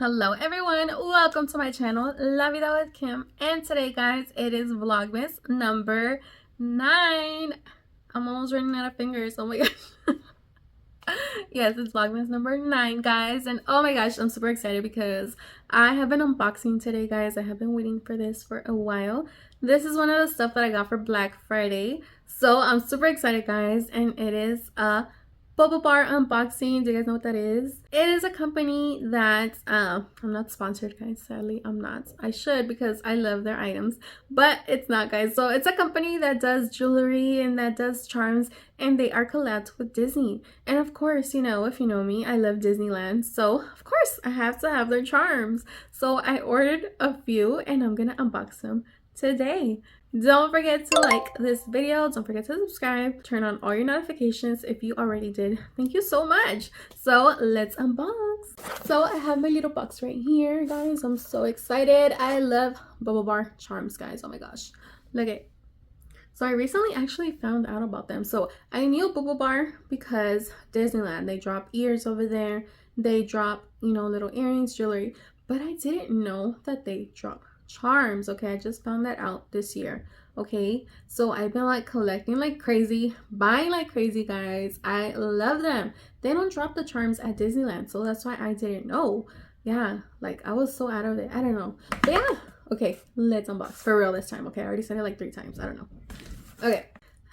Hello everyone, welcome to my channel, La Vida with Kim, and today guys, it is Vlogmas number 9. I'm almost running out of fingers, oh my gosh. Yes, it's Vlogmas number 9 guys, and oh my gosh, I'm super excited because I have been unboxing today guys. I have been waiting for this for a while. This is one of the stuff that I got for Black Friday, so I'm super excited guys, and it is a Baublebar unboxing. Do you guys know what that is? It is a company that I'm not sponsored guys, sadly I'm not. I should because I love their items, but it's not guys. So it's a company that does jewelry and that does charms, and they are collabed with Disney. And of course, you know, if you know me, I love Disneyland, so of course I have to have their charms. So I ordered a few and I'm gonna unbox them today. Don't forget to like this video, don't forget to subscribe, turn on all your notifications if you already did. Thank you so much. So let's unbox. So I have my little box right here guys. I'm so excited. I love Baublebar charms guys, oh my gosh, look at. So I recently actually found out about them. So I knew Baublebar because Disneyland, they drop ears over there, they drop, you know, little earrings, jewelry, but I didn't know that they drop charms. Okay, I just found that out this year. Okay, so I've been like collecting like crazy, buying like crazy guys. I love them. They don't drop the charms at Disneyland, so that's why I didn't know. Yeah, like I was so out of it, I don't know, but yeah. Okay, let's unbox for real this time. Okay, I already said it like 3 times, I don't know. Okay,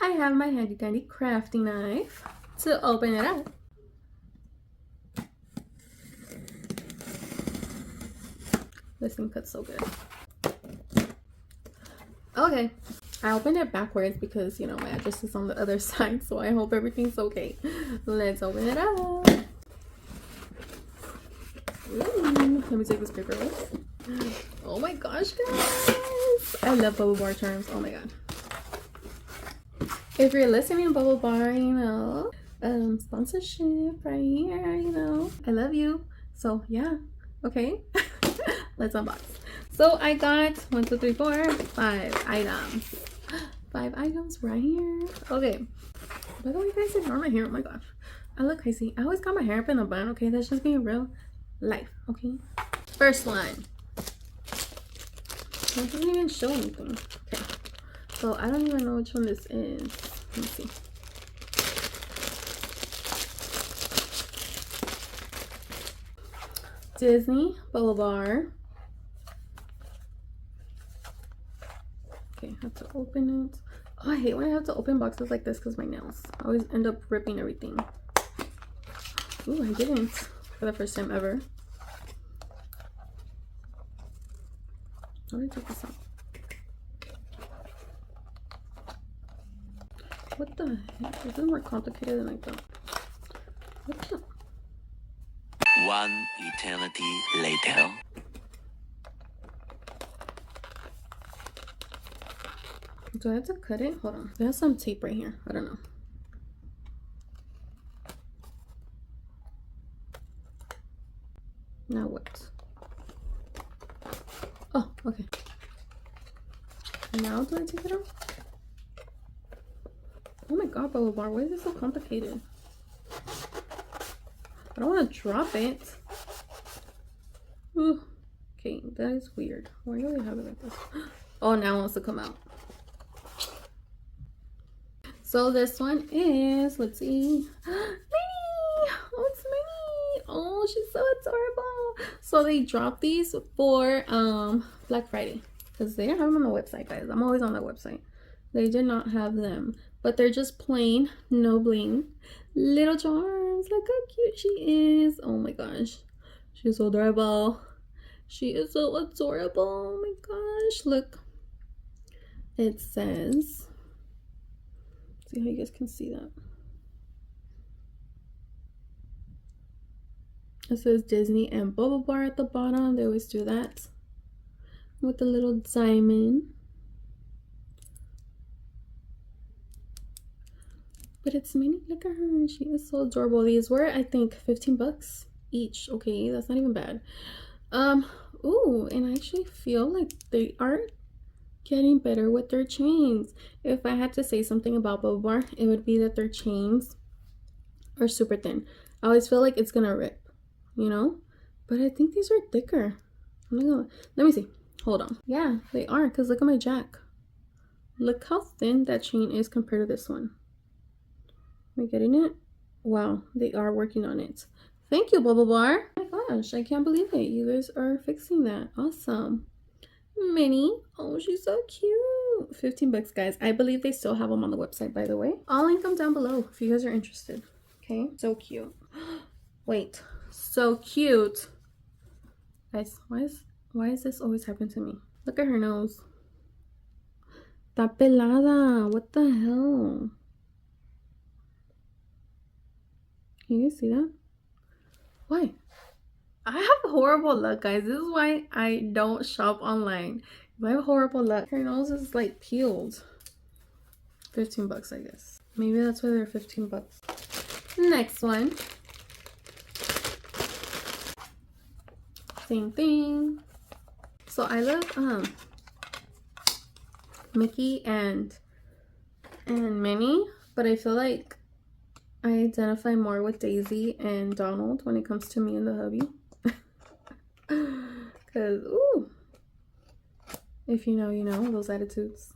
I have my handy dandy crafting knife to open it up. This thing cuts so good. Okay, I opened it backwards because, you know, my address is on the other side, so I hope everything's okay. Let's open it up. Ooh, let me take this paper off. Oh my gosh, guys! I love Baublebar charms, oh my god. If you're listening, Baublebar, you know, sponsorship right here, you know, I love you. So yeah, okay. Let's unbox. So I got 1, 2, 3, 4, 5 items. 5 items right here. Okay. By the way, guys, ignore my hair. Oh my gosh, I look crazy. I always got my hair up in a bun. Okay, that's just being real life. Okay. First one. It doesn't even show anything. Okay. So I don't even know which one this is. Let me see. Disney Baublebar. Okay, I have to open it. Oh, I hate when I have to open boxes like this because my nails. I always end up ripping everything. Ooh, I didn't for the first time ever. How did I take this out? What the heck? This is more complicated than I thought. What the? 1 eternity later. Do I have to cut it? Hold on. There's some tape right here. I don't know. Now what? Oh, okay. Now do I take it off? Oh my god, Baublebar, why is it so complicated? I don't want to drop it. Ooh. Okay, that is weird. Why do they have it like this? Oh, now it wants to come out. So this one is, let's see, Minnie! Oh, it's Minnie! Oh, she's so adorable. So they dropped these for Black Friday because they didn't have them on the website, guys. I'm always on the website. They did not have them, but they're just plain, no bling, little charms. Look how cute she is. Oh my gosh, she's so adorable. She is so adorable. Oh my gosh, look. It says, see how you guys can see that. It says Disney and Baublebar at the bottom. They always do that with the little diamond. But it's Minnie. Look at her. She is so adorable. These were, I think, 15 bucks each. Okay, that's not even bad. Ooh, and I actually feel like they are getting better with their chains. If I had to say something about Baublebar, it would be that their chains are super thin. I always feel like it's gonna rip, you know, But I think these are thicker. Let me see. Hold on. Yeah, they are, because look at my jack. Look how thin that chain is compared to this one. Am I getting it? Wow, they are working on it. Thank you, Baublebar. Oh my gosh, I can't believe it. You guys are fixing that. Awesome. Minnie. Oh, she's so cute. 15 bucks, guys. I believe they still have them on the website, by the way. I'll link them down below if you guys are interested. Okay, so cute. Wait, so cute. Guys, why is this always happening to me? Look at her nose. Está pelada. What the hell? Can you guys see that? Why? I have horrible luck, guys. This is why I don't shop online. I have horrible luck. Her nose is like peeled. 15 bucks, I guess. Maybe that's why they're 15 bucks. Next one. Same thing. So I love Mickey and Minnie, but I feel like I identify more with Daisy and Donald when it comes to me and the hubby. Because, ooh, if you know, you know, those attitudes.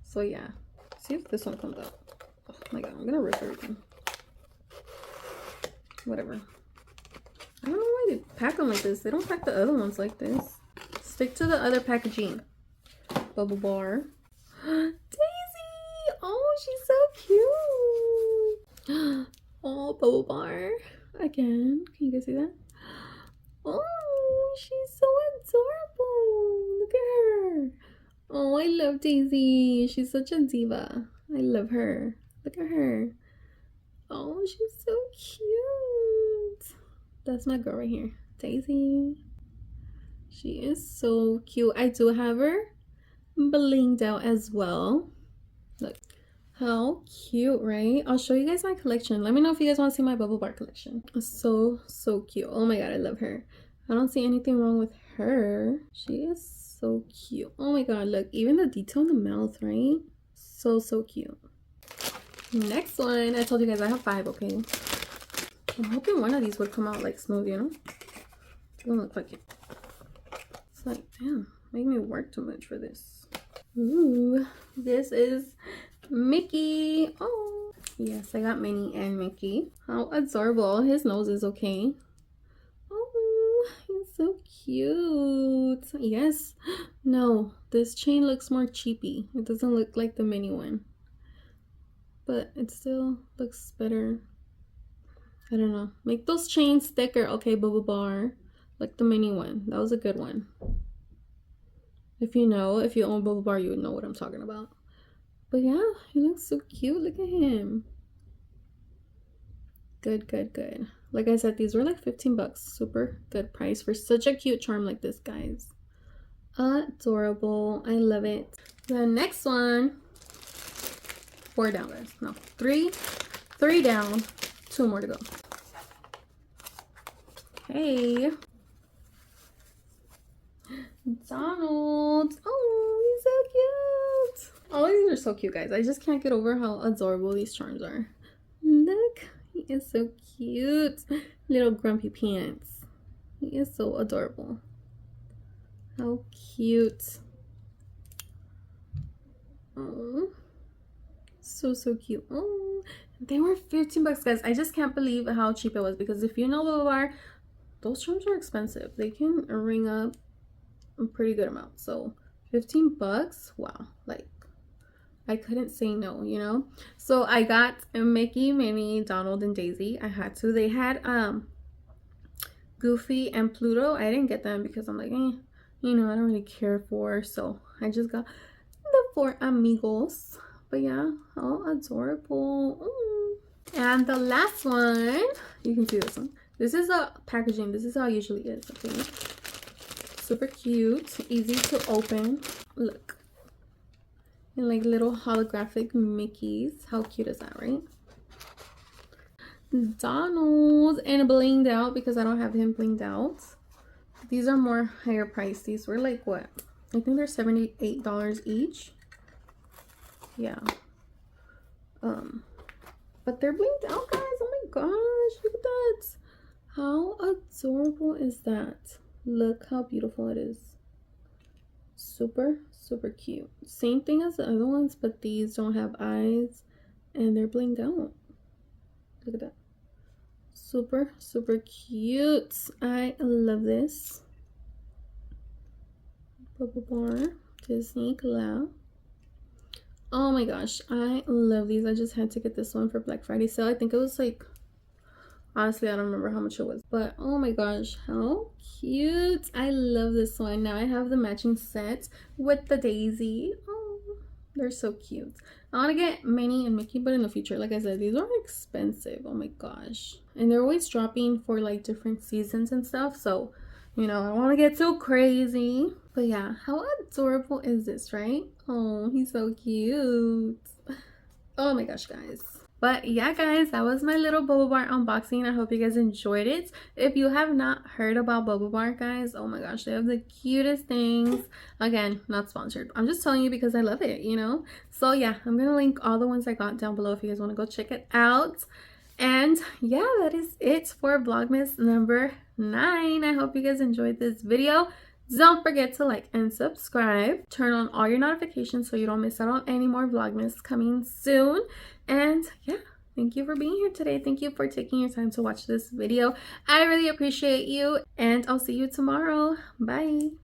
So yeah, see if this one comes out. Oh my god, I'm gonna rip everything. Whatever. I don't know why they pack them like this. They don't pack the other ones like this. Stick to the other packaging. Baublebar. Daisy! Oh, she's so cute. Oh, Baublebar. Again. Can you guys see that? Oh, she's so adorable. Look at her. Oh, I love Daisy. She's such a diva. I love her. Look at her. Oh, she's so cute. That's my girl right here, Daisy. She is so cute. I do have her blinged out as well. Look how cute, right? I'll show you guys my collection. Let me know if you guys want to see my Baublebar collection. It's so cute. Oh my god, I love her. I don't see anything wrong with her. She is so cute. Oh my god, look, even the detail in the mouth, right? So cute. Next one. I told you guys I have 5, okay? I'm hoping one of these would come out like smooth, you know? It doesn't look like it. It's like, damn, make me work too much for this. Ooh, this is Mickey. Oh, yes, I got Minnie and Mickey. How adorable. His nose is okay. Oh, he's so cute. Yes. No, this chain looks more cheapy. It doesn't look like the Minnie one. But it still looks better. I don't know. Make those chains thicker, okay, Baublebar. Like the Minnie one. That was a good one. If you own Baublebar, you would know what I'm talking about. But yeah, he looks so cute. Look at him. Good. Like I said, these were like 15 bucks. Super good price for such a cute charm like this, guys. Adorable. I love it. The next one. 4 down, guys. No, 3 down. 2 more to go. Hey. Donald. Oh, he's so cute. All of these are so cute, guys. I just can't get over how adorable these charms are. Look, he is so cute. Little grumpy pants. He is so adorable. How cute. Oh, so cute. Oh, they were 15 bucks, guys. I just can't believe how cheap it was, because if you know Baublebar, those charms are expensive. They can ring up a pretty good amount. So 15 bucks, wow, like I couldn't say no, you know. So I got Mickey, Minnie, Donald, and Daisy. I had to. They had Goofy and Pluto. I didn't get them because I'm like, you know, I don't really care for, so I just got the 4 amigos. But yeah, how adorable. And the last one, you can see this one. This is a packaging. This is how it usually is, okay? Super cute, easy to open. Look, and like little holographic Mickeys. How cute is that, right? Donald and blinged out because I don't have him blinged out. These are more higher priced. These were like what? I think they're $78 each. Yeah. But they're blinged out, guys. Oh my gosh, look at that. How adorable is that? Look how beautiful it is. Super, super cute. Same thing as the other ones, but these don't have eyes and they're blinged out. Look at that. Super, super cute. I love this. Baublebar, Disney Glow. Oh my gosh, I love these. I just had to get this one for Black Friday sale. I think it was like, honestly, I don't remember how much it was, but oh my gosh, how cute. I love this one. Now I have the matching set with the daisy. Oh, they're so cute. I want to get Minnie and Mickey, but in the future, like I said, these are expensive. Oh my gosh. And they're always dropping for like different seasons and stuff, so you know, I don't want to get too crazy. But yeah, how adorable is this, right? Oh, he's so cute. Oh my gosh, guys. But yeah, guys, that was my little Baublebar unboxing. I hope you guys enjoyed it. If you have not heard about Baublebar, guys, oh my gosh, they have the cutest things. Again, not sponsored. I'm just telling you because I love it, you know? So yeah, I'm going to link all the ones I got down below if you guys want to go check it out. And yeah, that is it for Vlogmas number 9. I hope you guys enjoyed this video. Don't forget to like and subscribe. Turn on all your notifications so you don't miss out on any more Vlogmas coming soon. And yeah, thank you for being here today. Thank you for taking your time to watch this video. I really appreciate you, and I'll see you tomorrow. Bye.